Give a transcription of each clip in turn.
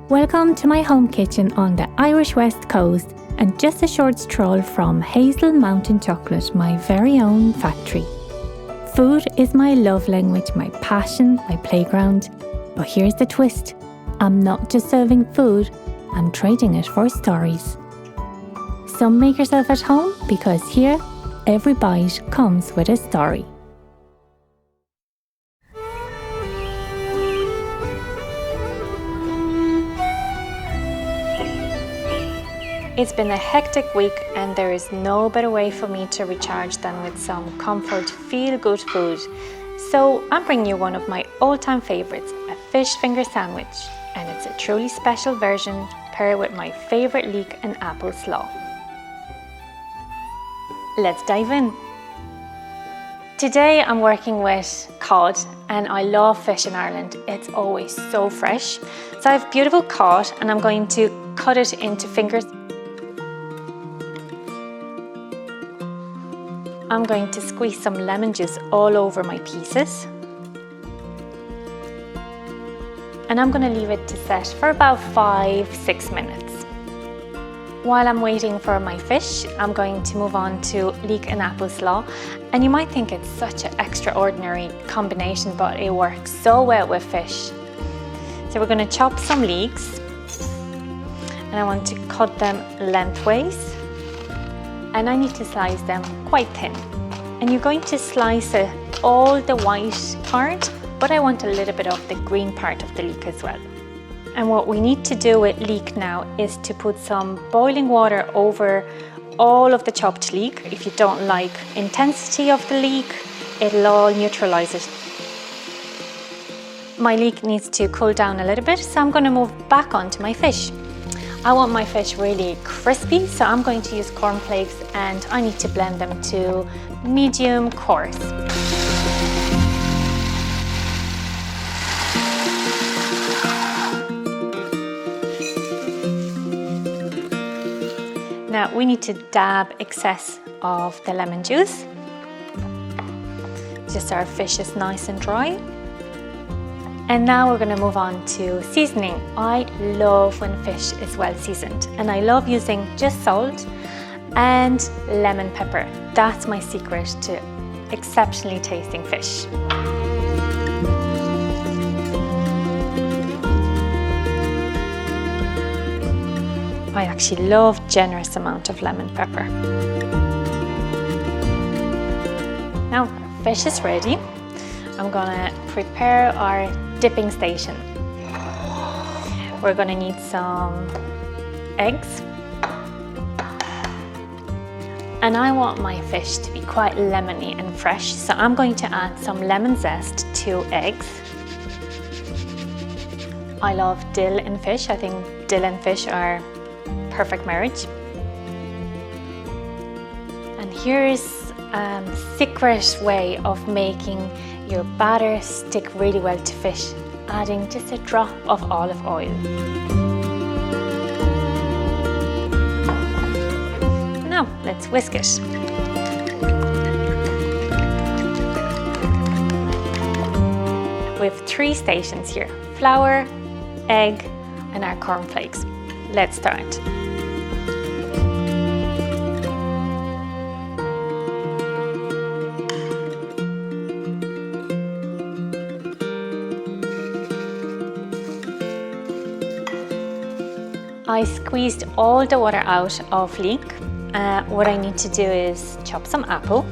Welcome to my home kitchen on the Irish West Coast and just a short stroll from Hazel Mountain Chocolate, my very own factory. Food is my love language, my passion, my playground. But here's the twist. I'm not just serving food, I'm trading it for stories. So make yourself at home because here, every bite comes with a story. It's been a hectic week and there is no better way for me to recharge than with some comfort, feel-good food. So I'm bringing you one of my all-time favourites, a fish finger sandwich. And it's a truly special version paired with my favourite leek and apple slaw. Let's dive in. Today I'm working with cod and I love fish in Ireland. It's always so fresh. So I have beautiful cod and I'm going to cut it into fingers. I'm going to squeeze some lemon juice all over my pieces. And I'm going to leave it to set for about 5-6 minutes. While I'm waiting for my fish, I'm going to move on to leek and apple slaw. And you might think it's such an extraordinary combination, but it works so well with fish. So we're going to chop some leeks. And I want to cut them lengthways. And I need to slice them quite thin. And you're going to slice all the white part, but I want a little bit of the green part of the leek as well. And what we need to do with leek now is to put some boiling water over all of the chopped leek. If you don't like intensity of the leek, it'll all neutralize it. My leek needs to cool down a little bit, so I'm going to move back onto my fish. I want my fish really crispy, so I'm going to use cornflakes and I need to blend them to medium coarse. Now we need to dab excess of the lemon juice, just so our fish is nice and dry. And now we're going to move on to seasoning. I love when fish is well seasoned and I love using just salt and lemon pepper. That's my secret to exceptionally tasting fish. I actually love generous amount of lemon pepper. Now our fish is ready. I'm gonna prepare our dipping station. We're gonna need some eggs. And I want my fish to be quite lemony and fresh, so I'm going to add some lemon zest to eggs. I love dill in fish. I think dill and fish are perfect marriage. And here's a secret way of making your batter stick really well to fish, adding just a drop of olive oil. Now let's whisk it. We have 3 stations here: flour, egg, and our cornflakes. Let's start. I squeezed all the water out of leek. What I need to do is chop some apple.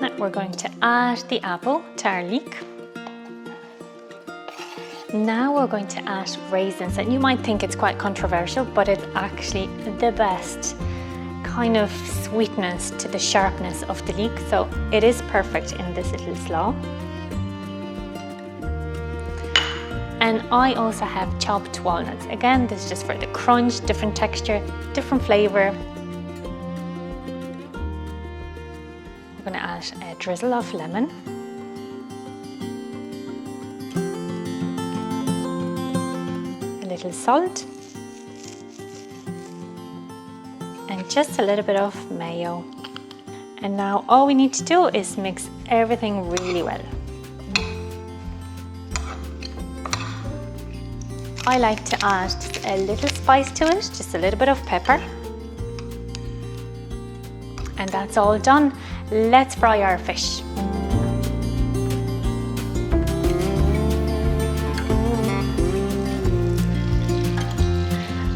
Now we're going to add the apple to our leek. Now we're going to add raisins, and you might think it's quite controversial, but it's actually the best kind of sweetness to the sharpness of the leek, so it is perfect in this little slaw. And I also have chopped walnuts. Again, this is just for the crunch, different texture, different flavor. We're going to add a drizzle of lemon. A little salt. and just a little bit of mayo. And now all we need to do is mix everything really well. I like to add just a little spice to it, just a little bit of pepper. And that's all done. Let's fry our fish.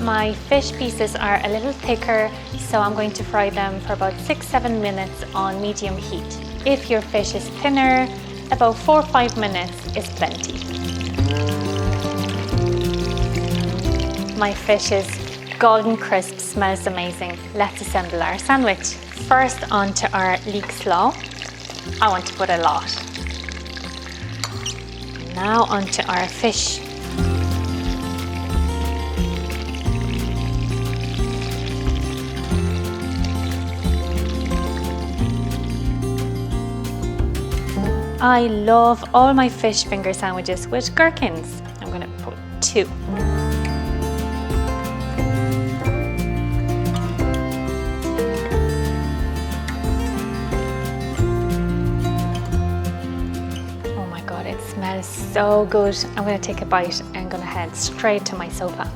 My fish pieces are a little thicker, so I'm going to fry them for about 6-7 minutes on medium heat. If your fish is thinner, about 4 or 5 minutes is plenty. My fish is golden crisp, smells amazing. Let's assemble our sandwich. First onto our Leek slaw. I want to put a lot. Now onto our fish. I love all my fish finger sandwiches with gherkins. I'm going to put 2. Oh my God, it smells so good. I'm going to take a bite and I'm going to head straight to my sofa.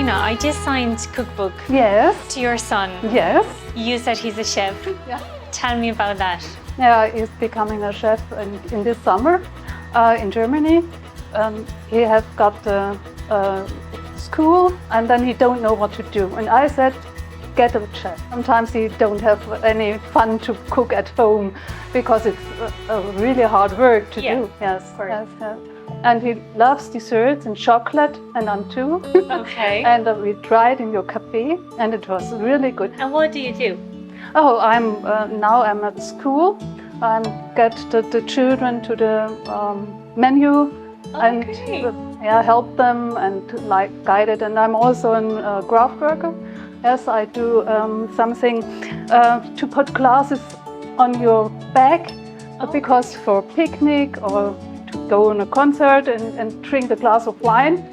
I just signed cookbook to your son. Yes. You said he's a chef. Yeah. Tell me about that. Yeah, he's becoming a chef in this summer in Germany. He has got a school and then he don't know what to do. And I said, get a chef. Sometimes he don't have any fun to cook at home because it's a really hard work to do. Yes, yes, yes. And he loves desserts and chocolate, and I'm too. Okay. And we tried in your cafe, and it was really good. And what do you do? Oh, now I'm at school. I get the children to the menu and help them and guide it. And I'm also a craft worker. Yes, I do something to put glasses on your bag because for picnic or to go on a concert and drink a glass of wine,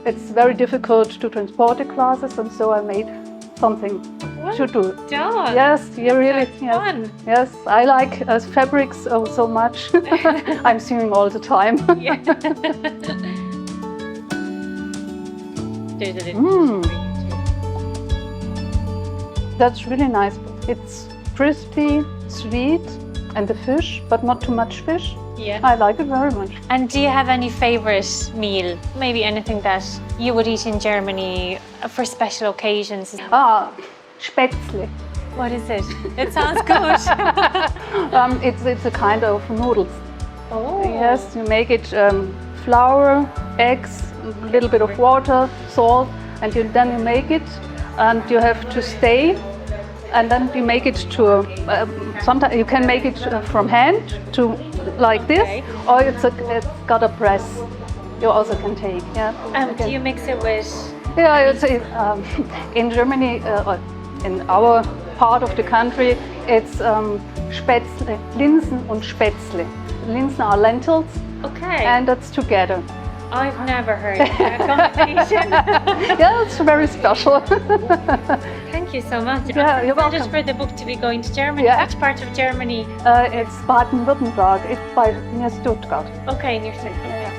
it's very difficult to transport the glasses, and so I made something to do. Done. Yes, yeah, really. That's yes. fun. Yes, I like fabrics so much. I'm sewing all the time. Yeah. That's really nice. It's crispy, sweet, and the fish, but not too much fish. Yeah. I like it very much. And do you have any favorite meal? Maybe anything that you would eat in Germany for special occasions? Spätzle. What is it? It sounds good. It's a kind of noodles. Oh. Yes, you make it flour, eggs, a little bit of water, salt, and then you make it, and you have to stay. And then you make it to, sometimes you can make it from hand to like this, or it's got a press. You also can take. Yeah. Do you mix it with? Yeah, in Germany, in our part of the country, it's Spätzle, Linsen und Spätzle. Linsen are lentils. Okay. And that's together. I've never heard of that combination. Yeah, it's very special. Thank you so much. Yeah, you're welcome. Just for the book to be going to Germany. Yeah. Which part of Germany? It's Baden-Württemberg. It's near Stuttgart. Okay, near Stuttgart.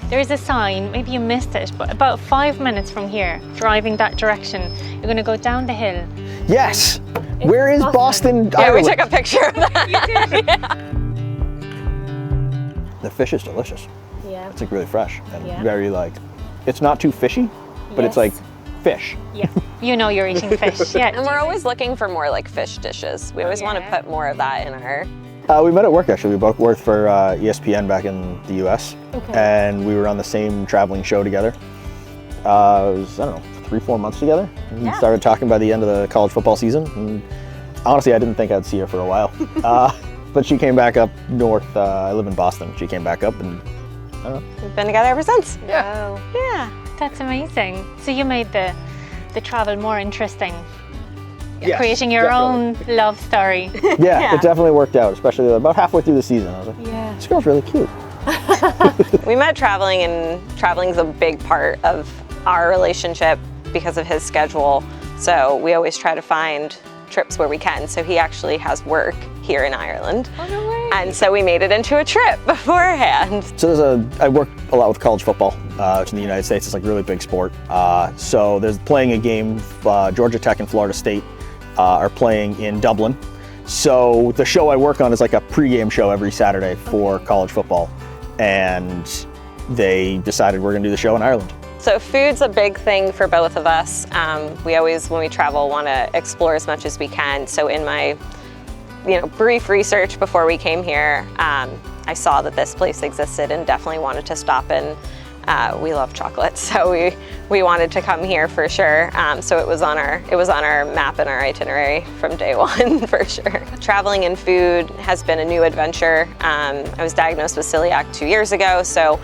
There's a sign, maybe you missed it, but about 5 minutes from here, driving that direction, you're going to go down the hill. Yes! Where is Boston, Yeah, Ireland? we took a picture of that. You did? Yeah. The fish is delicious. Yeah. It's like really fresh and Yeah. very it's not too fishy, but it's like fish. Yeah. you know you're eating fish. Yeah. And we're always looking for more like fish dishes. We always want to put more of that in our... We met at work actually. We both worked for ESPN back in the US. Okay. And we were on the same traveling show together. It was, I don't know, 3-4 months together. And we started talking by the end of the college football season. And honestly, I didn't think I'd see her for a while. But she came back up north. I live in Boston. She came back up and I don't know. We've been together ever since. Yeah. Yeah. That's amazing. So you made the travel more interesting. Yes, Creating your own love story. Yeah, it definitely worked out, especially about halfway through the season. I was like, this girl's really cute. We met traveling, and traveling is a big part of our relationship because of his schedule. So we always try to find trips where we can. So he actually has work here in Ireland. Oh, no way. And so we made it into a trip beforehand. So I work a lot with college football, which in the United States is like a really big sport. So there's playing a game, Georgia Tech and Florida State are playing in Dublin. So the show I work on is like a pregame show every Saturday for college football. And they decided we're gonna do the show in Ireland. So food's a big thing for both of us. We always, when we travel, want to explore as much as we can. So in my brief research before we came here, I saw that this place existed and definitely wanted to stop in. We love chocolate, so we wanted to come here for sure. So it was on our map and our itinerary from day one for sure. Traveling in food has been a new adventure. I was diagnosed with celiac 2 years ago, so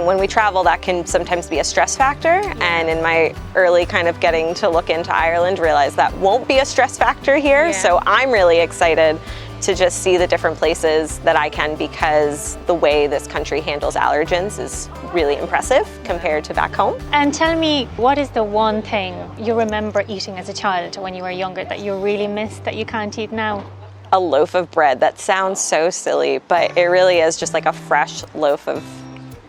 when we travel, that can sometimes be a stress factor. And in my early kind of getting to look into Ireland, realized that won't be a stress factor here. So I'm really excited to just see the different places that I can, because the way this country handles allergens is really impressive compared to back home. And tell me, what is the one thing you remember eating as a child when you were younger that you really missed that you can't eat now? A loaf of bread. That sounds so silly, but it really is just like a fresh loaf of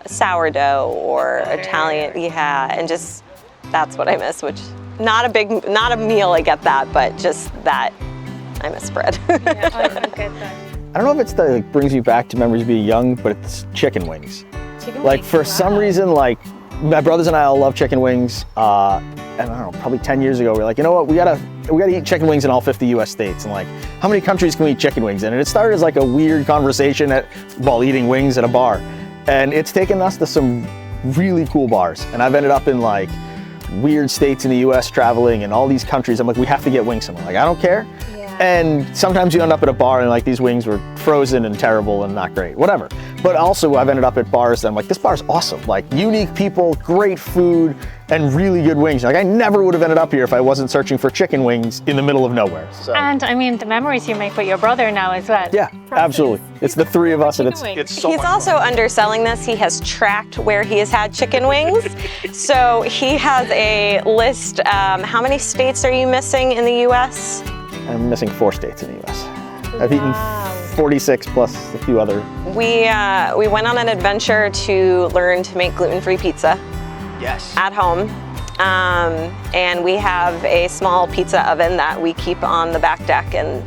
sourdough or Italian, and just that's what I miss, which not a meal, I get that, but just that. I miss bread. Yeah, I get that. I don't know if it's that brings you back to memories of being young, but it's chicken wings. Like for some reason, like my brothers and I all love chicken wings. And I don't know, probably 10 years ago, we were like, you know what, we gotta eat chicken wings in all 50 US states. And like, how many countries can we eat chicken wings in? And it started as like a weird conversation while eating wings at a bar. And it's taken us to some really cool bars. And I've ended up in like weird states in the US traveling and all these countries. I'm like, we have to get wings somewhere. Like, I don't care. And sometimes you end up at a bar and like these wings were frozen and terrible and not great, whatever. But also I've ended up at bars that I'm like, this bar's awesome. Like unique people, great food, and really good wings. Like I never would have ended up here if I wasn't searching for chicken wings in the middle of nowhere. So. And I mean, the memories you make with your brother now as well. Yeah, absolutely. It's the three of us and it's so He's also underselling this. He has tracked where he has had chicken wings. So he has a list. How many states are you missing in the US? I'm missing 4 states in the US. I've eaten 46 plus a few other. We went on an adventure to learn to make gluten-free pizza. Yes. At home. And we have a small pizza oven that we keep on the back deck, and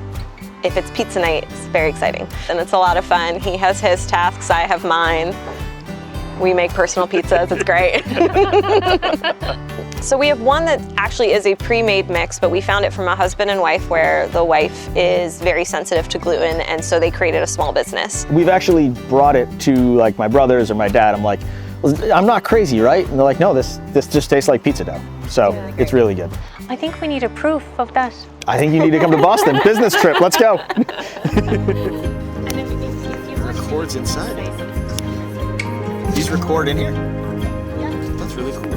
if it's pizza night, it's very exciting. And it's a lot of fun. He has his tasks, I have mine. We make personal pizzas, it's great. So we have one that actually is a pre-made mix, but we found it from a husband and wife where the wife is very sensitive to gluten, and so they created a small business. We've actually brought it to like my brothers or my dad. I'm like, I'm not crazy, right? And they're like, no, this just tastes like pizza dough. So it's really good. I think we need a proof of that. I think you need to come to Boston. Business trip, let's go. Records inside. These record in here? Yeah. That's really cool.